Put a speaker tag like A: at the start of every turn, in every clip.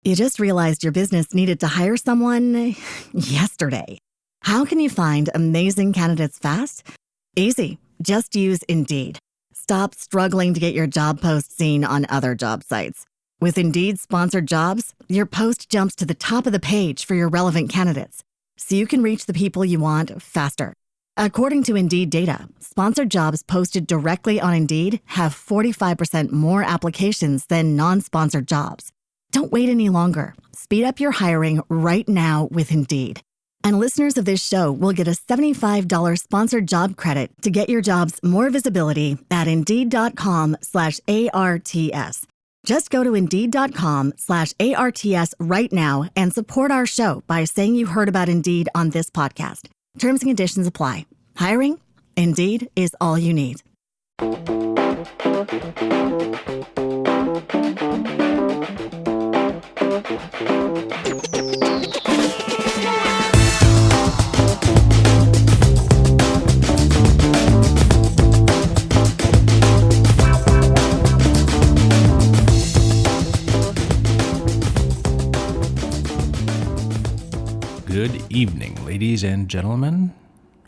A: You just realized your business needed to hire someone yesterday. How can you find amazing candidates fast? Easy. Just use Indeed. Stop struggling to get your job post seen on other job sites. With Indeed sponsored jobs, your post jumps to the top of the page for your relevant candidates, so you can reach the people you want faster. According to Indeed data, sponsored jobs posted directly on Indeed have 45% more applications than non-sponsored jobs. Don't wait any longer. Speed up your hiring right now with Indeed. And listeners of this show will get a $75 sponsored job credit to get your jobs more visibility at Indeed.com/ARTS. Just go to Indeed.com/ARTS right now and support our show by saying you heard about Indeed on this podcast. Terms and conditions apply. Hiring? Indeed is all you need.
B: Good evening, ladies and gentlemen.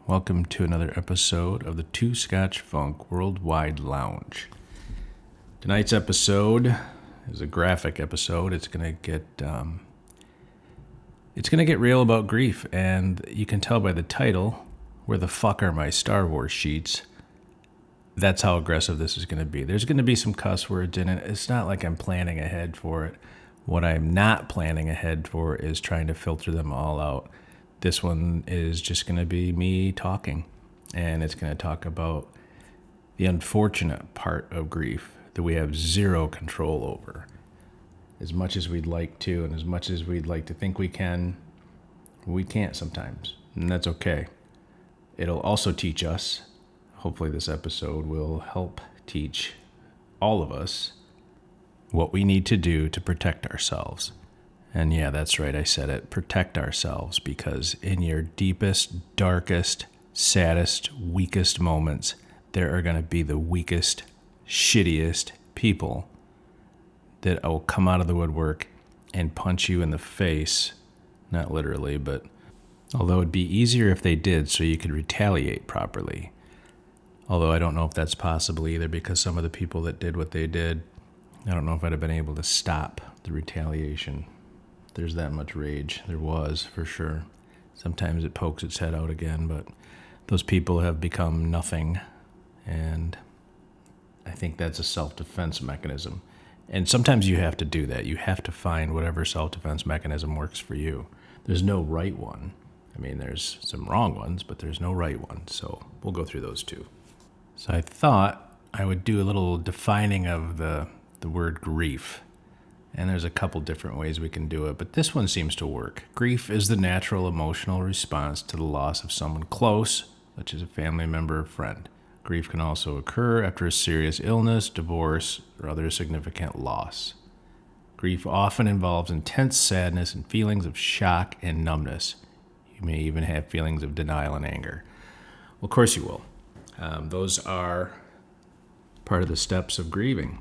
B: Welcome to another episode of the Two Scotch Funk Worldwide Lounge. Tonight's episode is a graphic episode. It's gonna get real about grief, and you can tell by the title, "Where the fuck are my Star Wars sheets?" That's how aggressive this is gonna be. There's gonna be some cuss words in it. It's not like I'm planning ahead for it. What I'm not planning ahead for is trying to filter them all out. This one is just going to be me talking, and it's going to talk about the unfortunate part of grief that we have zero control over. As much as we'd like to, and as much as we'd like to think we can, we can't sometimes, and that's okay. It'll also teach us, hopefully this episode will help teach all of us what we need to do to protect ourselves. And yeah, that's right, I said it, protect ourselves, because in your deepest, darkest, saddest, weakest moments, there are going to be the weakest, shittiest people that will come out of the woodwork and punch you in the face. Not literally, but although it'd be easier if they did so you could retaliate properly. Although I don't know if that's possible either, because some of the people that did what they did, I don't know if I'd have been able to stop the retaliation. There's that much rage. There was, for sure. Sometimes it pokes its head out again, but those people have become nothing. And I think that's a self-defense mechanism. And sometimes you have to do that. You have to find whatever self-defense mechanism works for you. There's no right one. I mean, there's some wrong ones, but there's no right one. So we'll go through those too. So I thought I would do a little defining of the word grief. And there's a couple different ways we can do it, but this one seems to work. Grief is the natural emotional response to the loss of someone close, such as a family member or friend. Grief can also occur after a serious illness, divorce, or other significant loss. Grief often involves intense sadness and feelings of shock and numbness. You may even have feelings of denial and anger. Well, of course you will. Those are part of the steps of grieving.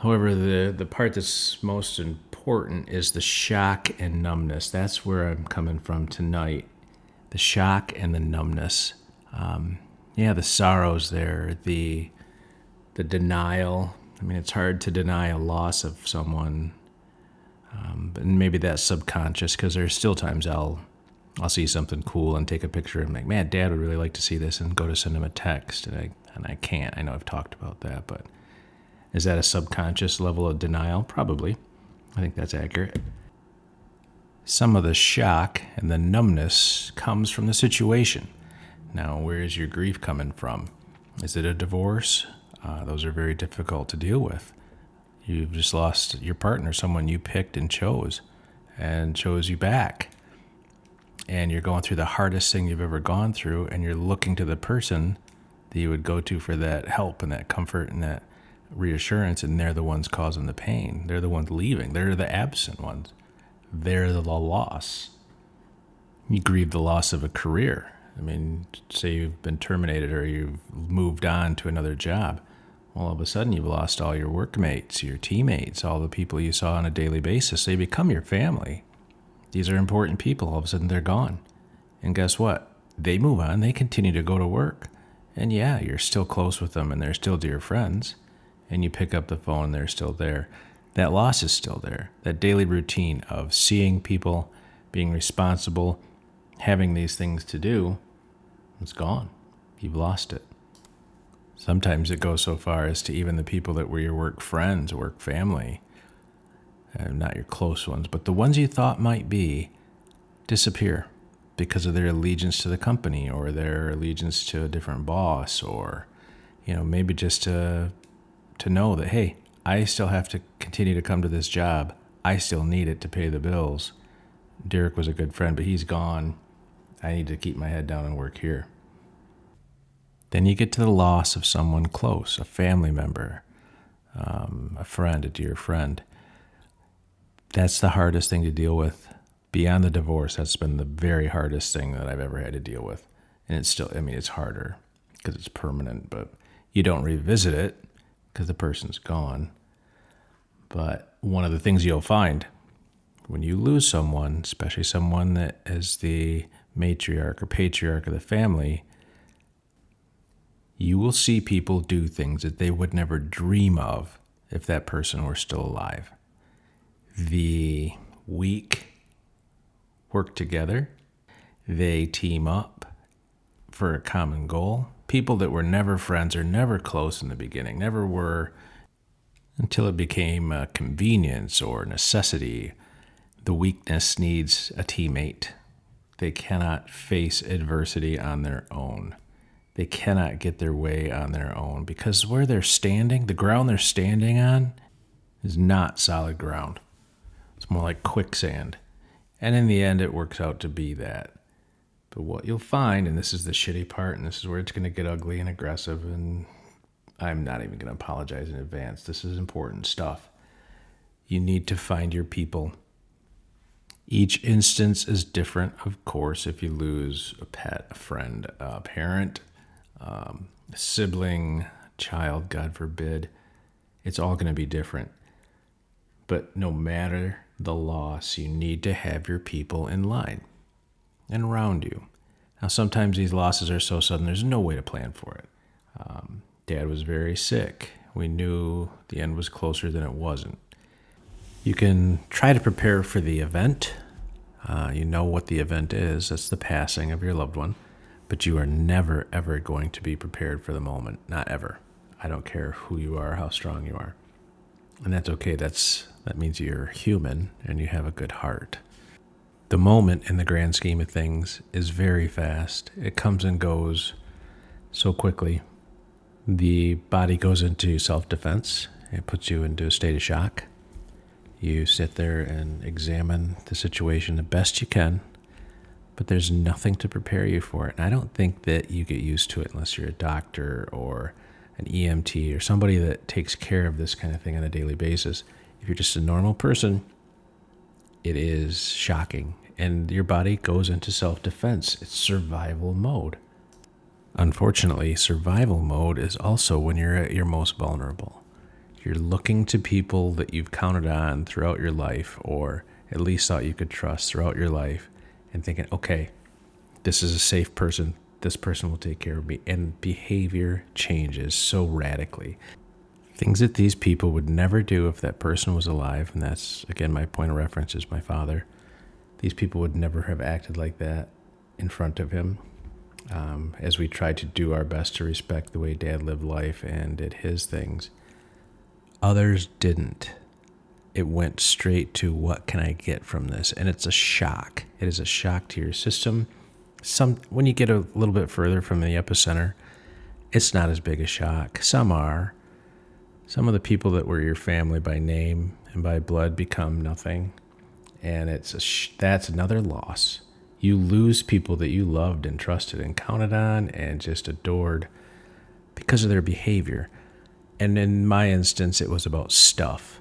B: However, the part that's most important is the shock and numbness. That's where I'm coming from tonight. The shock and the numbness. The sorrows there, the denial. I mean, it's hard to deny a loss of someone, but maybe that's subconscious, because there's still times I'll see something cool and take a picture and like, man, Dad would really like to see this, and go to send him a text, and I can't. I know I've talked about that, but is that a subconscious level of denial? Probably. I think that's accurate. Some of the shock and the numbness comes from the situation. Now, where is your grief coming from? Is it a divorce? Those are very difficult to deal with. You've just lost your partner, someone you picked and chose you back. And you're going through the hardest thing you've ever gone through, and you're looking to the person that you would go to for that help and that comfort and that reassurance, and they're the ones causing the pain. They're the ones leaving. They're the absent ones. They're the loss. You grieve the loss of a career. I mean, say you've been terminated or you've moved on to another job. All of a sudden, you've lost all your workmates, your teammates, all the people you saw on a daily basis. They become your family. These are important people. All of a sudden, they're gone. And guess what? They move on. They continue to go to work. And yeah, you're still close with them and they're still dear friends. And you pick up the phone and they're still there. That loss is still there. That daily routine of seeing people, being responsible, having these things to do, it's gone. You've lost it. Sometimes it goes so far as to even the people that were your work friends, work family, not your close ones, but the ones you thought might be, disappear because of their allegiance to the company or their allegiance to a different boss, or, maybe just to know that, hey, I still have to continue to come to this job. I still need it to pay the bills. Derek was a good friend, but he's gone. I need to keep my head down and work here. Then you get to the loss of someone close, a family member, a friend, a dear friend. That's the hardest thing to deal with. Beyond the divorce, that's been the very hardest thing that I've ever had to deal with. And it's still, it's harder because it's permanent, but you don't revisit it because the person's gone. But one of the things you'll find when you lose someone, especially someone that is the matriarch or patriarch of the family, you will see people do things that they would never dream of if that person were still alive. The weak work together. They team up for a common goal. People that were never friends or never close in the beginning, never were until it became a convenience or necessity. The weakness needs a teammate. They cannot face adversity on their own. They cannot get their way on their own because where they're standing, the ground they're standing on, is not solid ground. It's more like quicksand. And in the end, it works out to be that. But what you'll find, and this is the shitty part, and this is where it's going to get ugly and aggressive, and I'm not even going to apologize in advance. This is important stuff. You need to find your people. Each instance is different, of course, if you lose a pet, a friend, a parent, a sibling, child, God forbid. It's all going to be different. But no matter the loss, you need to have your people in line and around you. Now, sometimes these losses are so sudden, there's no way to plan for it. Dad was very sick. We knew the end was closer than it wasn't. You can try to prepare for the event. You know what the event is. That's the passing of your loved one. But you are never, ever going to be prepared for the moment. Not ever. I don't care who you are, how strong you are. And that's okay. That means you're human and you have a good heart. The moment in the grand scheme of things is very fast. It comes and goes so quickly. The body goes into self-defense. It puts you into a state of shock. You sit there and examine the situation the best you can, but there's nothing to prepare you for it. And I don't think that you get used to it unless you're a doctor or an EMT or somebody that takes care of this kind of thing on a daily basis. If you're just a normal person, it is shocking. And your body goes into self-defense. It's survival mode. Unfortunately, survival mode is also when you're at your most vulnerable. You're looking to people that you've counted on throughout your life, or at least thought you could trust throughout your life, and thinking, okay, this is a safe person. This person will take care of me. And behavior changes so radically. Things that these people would never do if that person was alive, and that's, again, my point of reference is my father. These people would never have acted like that in front of him. As we tried to do our best to respect the way Dad lived life and did his things, others didn't. It went straight to, what can I get from this? And it's a shock. It is a shock to your system. When you get a little bit further from the epicenter, it's not as big a shock. Some are. Some of the people that were your family by name and by blood become nothing. And that's another loss. You lose people that you loved and trusted and counted on and just adored because of their behavior. And in my instance, it was about stuff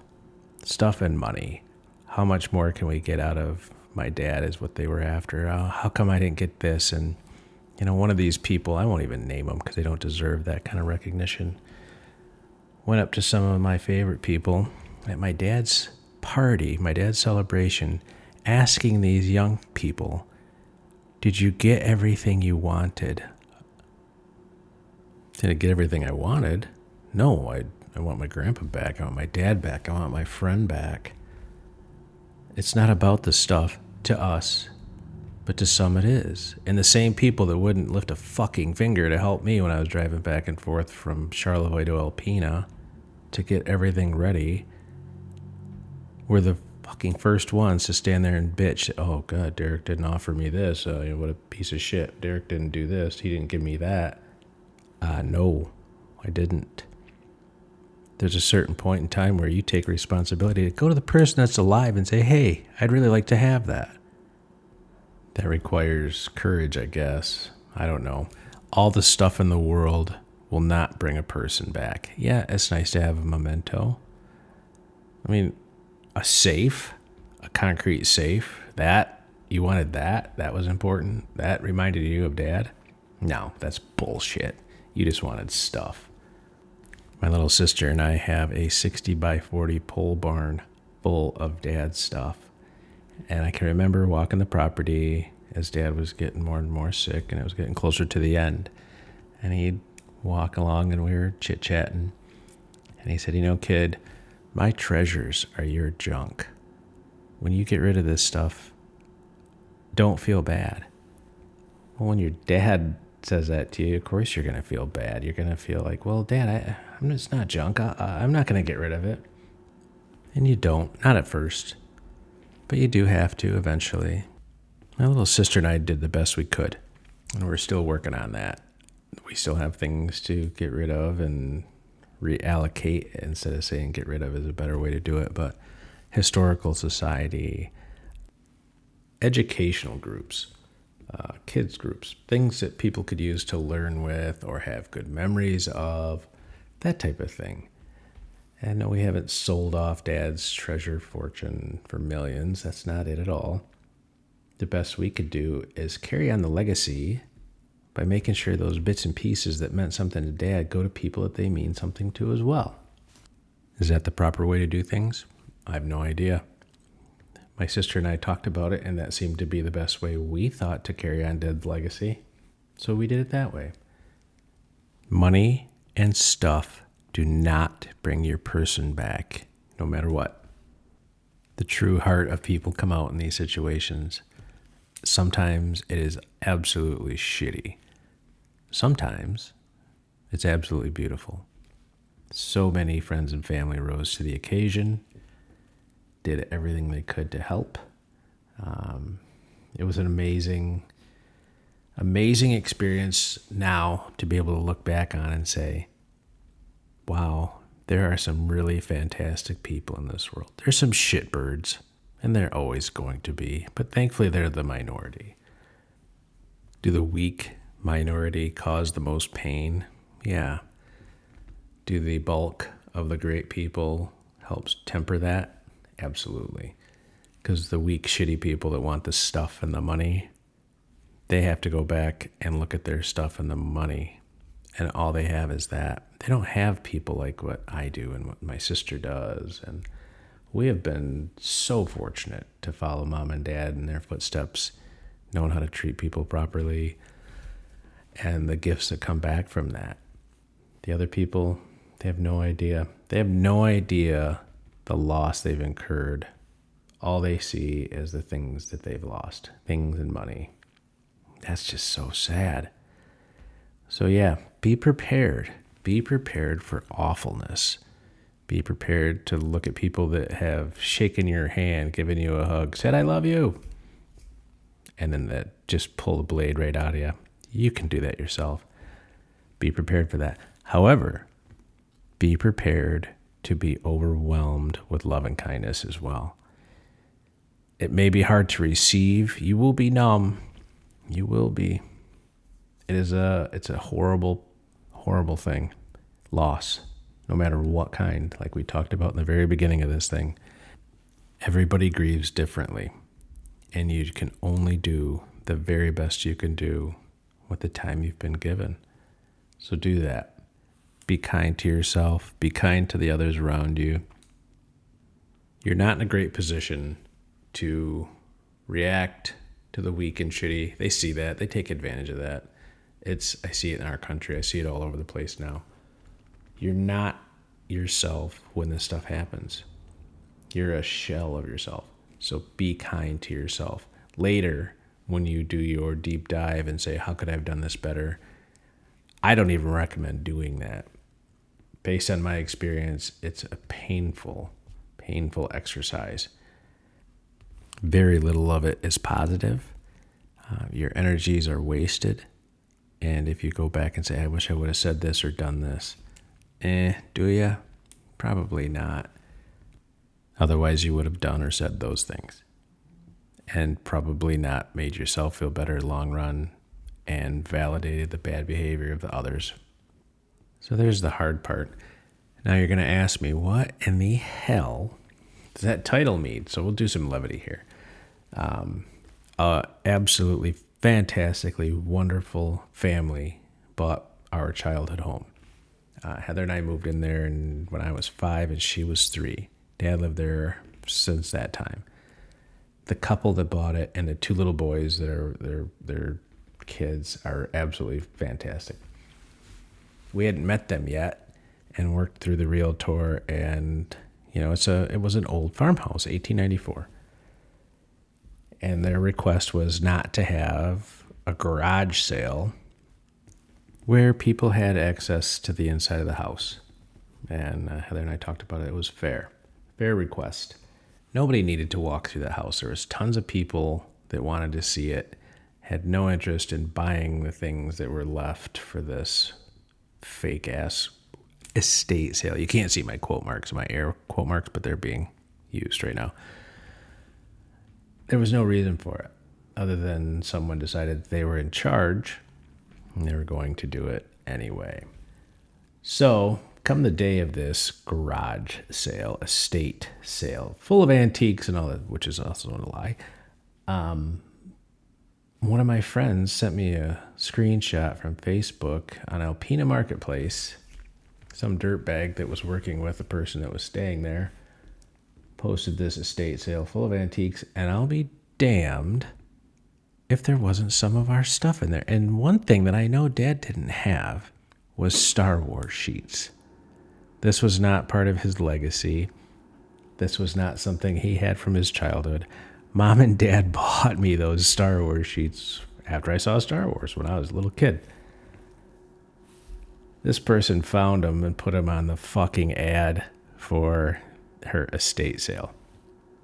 B: and money. How much more can we get out of my dad is what they were after. How come I didn't get this? And, one of these people, I won't even name them because they don't deserve that kind of recognition. went up to some of my favorite people at my dad's party, my dad's celebration, asking these young people, did you get everything you wanted? Did I get everything I wanted? No, I want my grandpa back. I want my dad back. I want my friend back. It's not about the stuff to us, but to some it is. And the same people that wouldn't lift a fucking finger to help me when I was driving back and forth from Charlevoix to Alpena to get everything ready were the fucking first ones to stand there and bitch. Oh, God, Derek didn't offer me this. What a piece of shit. Derek didn't do this. He didn't give me that. No, I didn't. There's a certain point in time where you take responsibility to go to the person that's alive and say, hey, I'd really like to have that. That requires courage, I guess. I don't know. All the stuff in the world will not bring a person back. Yeah, it's nice to have a memento. I mean, a safe, a concrete safe, that, you wanted that? That was important? That reminded you of Dad? No, that's bullshit. You just wanted stuff. My little sister and I have a 60 by 40 pole barn full of Dad's stuff. And I can remember walking the property as Dad was getting more and more sick, and it was getting closer to the end. And he'd walk along, and we were chit-chatting. And he said, kid, my treasures are your junk. When you get rid of this stuff, don't feel bad. Well, when your dad says that to you, of course you're going to feel bad. You're going to feel like, well, Dad, it's not junk. I'm not going to get rid of it. And you don't, not at first. But you do have to eventually. My little sister and I did the best we could, and we're still working on that. We still have things to get rid of and reallocate, instead of saying get rid of is a better way to do it. But historical society, educational groups, kids groups, things that people could use to learn with or have good memories of, that type of thing. And no, we haven't sold off Dad's treasure fortune for millions. That's not it at all. The best we could do is carry on the legacy by making sure those bits and pieces that meant something to Dad go to people that they mean something to as well. Is that the proper way to do things? I have no idea. My sister and I talked about it, and that seemed to be the best way we thought to carry on Dad's legacy. So we did it that way. Money and stuff do not bring your person back, no matter what. The true heart of people come out in these situations. Sometimes it is absolutely shitty. Sometimes it's absolutely beautiful. So many friends and family rose to the occasion, did everything they could to help. It was an amazing experience now to be able to look back on and say, wow, there are some really fantastic people in this world. There's some shitbirds, and they're always going to be, but thankfully they're the minority. Do the weak minority cause the most pain? Yeah. Do the bulk of the great people help temper that? Absolutely. Because the weak, shitty people that want the stuff and the money, they have to go back and look at their stuff and the money, and all they have is that. They don't have people like what I do and what my sister does. And we have been so fortunate to follow Mom and Dad in their footsteps, knowing how to treat people properly, and the gifts that come back from that. The other people, they have no idea. They have no idea the loss they've incurred. All they see is the things that they've lost, things and money. That's just so sad. So yeah, be prepared. Be prepared for awfulness. Be prepared to look at people that have shaken your hand, given you a hug, said, I love you, and then that just pull the blade right out of you. You can do that yourself. Be prepared for that. However, be prepared to be overwhelmed with love and kindness as well. It may be hard to receive. You will be numb. You will be. It's a horrible, horrible thing. Loss, no matter what kind, like we talked about in the very beginning of this thing. Everybody grieves differently, and you can only do the very best you can do with the time you've been given. So do that. be kind to yourself, be kind to the others around you. You're not in a great position to react to the weak and shitty. They see that. They take advantage of that. I see it in our country. I see it all over the place now. You're not yourself when this stuff happens. You're a shell of yourself. So be kind to yourself. Later, when you do your deep dive and say, how could I have done this better? I don't even recommend doing that. Based on my experience, it's a painful exercise. Very little of it is positive. Your energies are wasted. And if you go back and say, I wish I would have said this or done this, do you? Probably not. Otherwise, you would have done or said those things. And probably not made yourself feel better long run and validated the bad behavior of the others. So there's the hard part. Now you're going to ask me, what in the hell does that title mean? So we'll do some levity here. Absolutely fantastically wonderful family bought our childhood home. Heather and I moved in there when I was 5 and she was 3. Dad lived there since that time. The couple that bought it and the 2 little boys that are their kids are absolutely fantastic. We hadn't met them yet and worked through the realtor, and it was an old farmhouse, 1894. And their request was not to have a garage sale where people had access to the inside of the house. And Heather and I talked about it. It was fair request. Nobody needed to walk through the house. There was tons of people that wanted to see it, had no interest in buying the things that were left for this fake-ass estate sale. You can't see my quote marks, my air quote marks, but they're being used right now. There was no reason for it other than someone decided they were in charge and they were going to do it anyway. So come the day of this garage sale, estate sale, full of antiques and all that, which is also a lie, one of my friends sent me a screenshot from Facebook on Alpena Marketplace. Some dirtbag that was working with the person that was staying there posted this estate sale full of antiques, and I'll be damned if there wasn't some of our stuff in there. And one thing that I know Dad didn't have was Star Wars sheets. This was not part of his legacy. This was not something he had from his childhood. Mom and Dad bought me those Star Wars sheets after I saw Star Wars when I was a little kid. This person found them and put them on the fucking ad for her estate sale.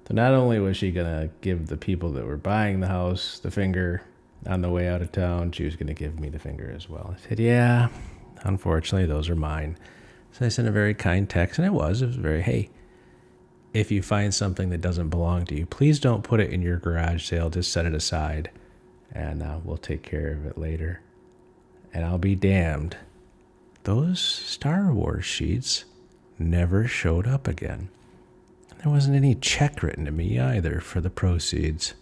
B: So not only was she going to give the people that were buying the house the finger on the way out of town, she was going to give me the finger as well. I said, yeah, unfortunately, those are mine. So I sent a very kind text, and it was very, hey, if you find something that doesn't belong to you, please don't put it in your garage sale. Just set it aside, and we'll take care of it later. And I'll be damned, those Star Wars sheets never showed up again. There wasn't any check written to me either for the proceeds.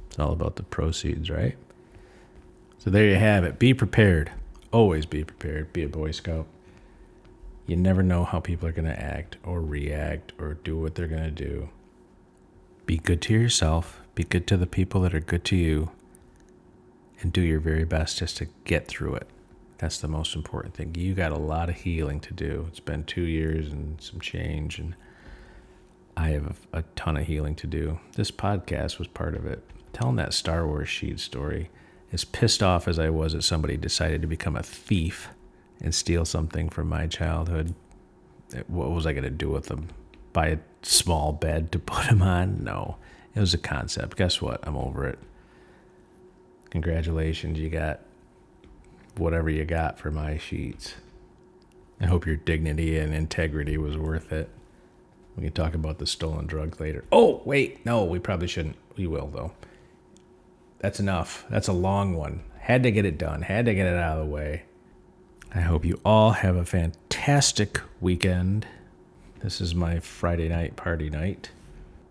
B: It's all about the proceeds, right? So there you have it. Be prepared. Always be prepared. Be a Boy Scout. You never know how people are going to act or react or do what they're going to do. Be good to yourself. Be good to the people that are good to you. And do your very best just to get through it. That's the most important thing. You got a lot of healing to do. It's been 2 years and some change, and I have a ton of healing to do. This podcast was part of it. Telling that Star Wars sheet story, as pissed off as I was that somebody decided to become a thief and steal something from my childhood, what was I going to do with them? Buy a small bed to put them on? No. It was a concept. Guess what? I'm over it. Congratulations. You got whatever you got for my sheets. I hope your dignity and integrity was worth it. We can talk about the stolen drugs later. Oh, wait. No, we probably shouldn't. We will, though. That's enough. That's a long one. Had to get it done. Had to get it out of the way. I hope you all have a fantastic weekend. This is my Friday night party night.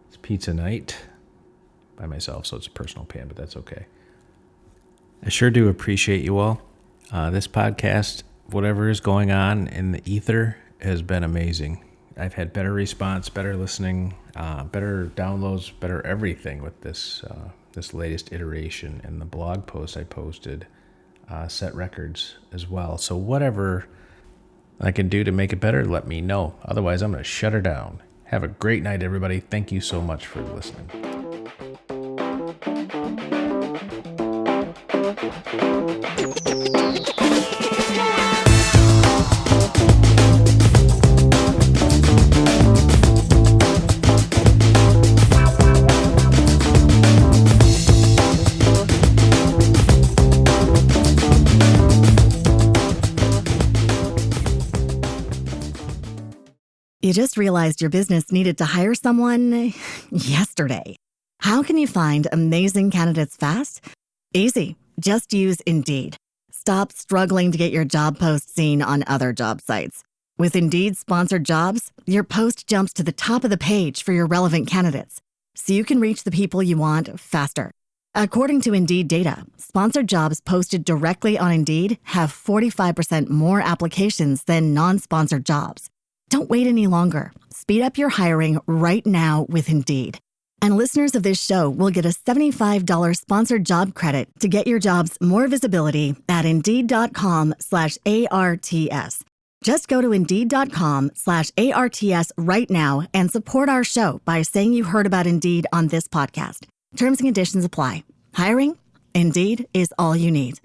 B: It's pizza night by myself, so it's a personal pan, but that's okay. I sure do appreciate you all. This podcast whatever is going on in the ether has been amazing. I've had better response, better listening, better downloads, better everything with this latest iteration. And the blog post I posted set records as well. So whatever I can do to make it better, let me know. Otherwise, I'm going to shut her down. Have a great night, everybody. Thank you so much for listening.
A: You just realized your business needed to hire someone yesterday. How can you find amazing candidates fast? Easy. Just use Indeed. Stop struggling to get your job post seen on other job sites. With Indeed sponsored jobs, your post jumps to the top of the page for your relevant candidates, so you can reach the people you want faster. According to Indeed data, sponsored jobs posted directly on Indeed have 45% more applications than non-sponsored jobs. Don't wait any longer. Speed up your hiring right now with Indeed. And listeners of this show will get a $75 sponsored job credit to get your jobs more visibility at Indeed.com/ARTS. Just go to Indeed.com/ARTS right now and support our show by saying you heard about Indeed on this podcast. Terms and conditions apply. Hiring? Indeed is all you need.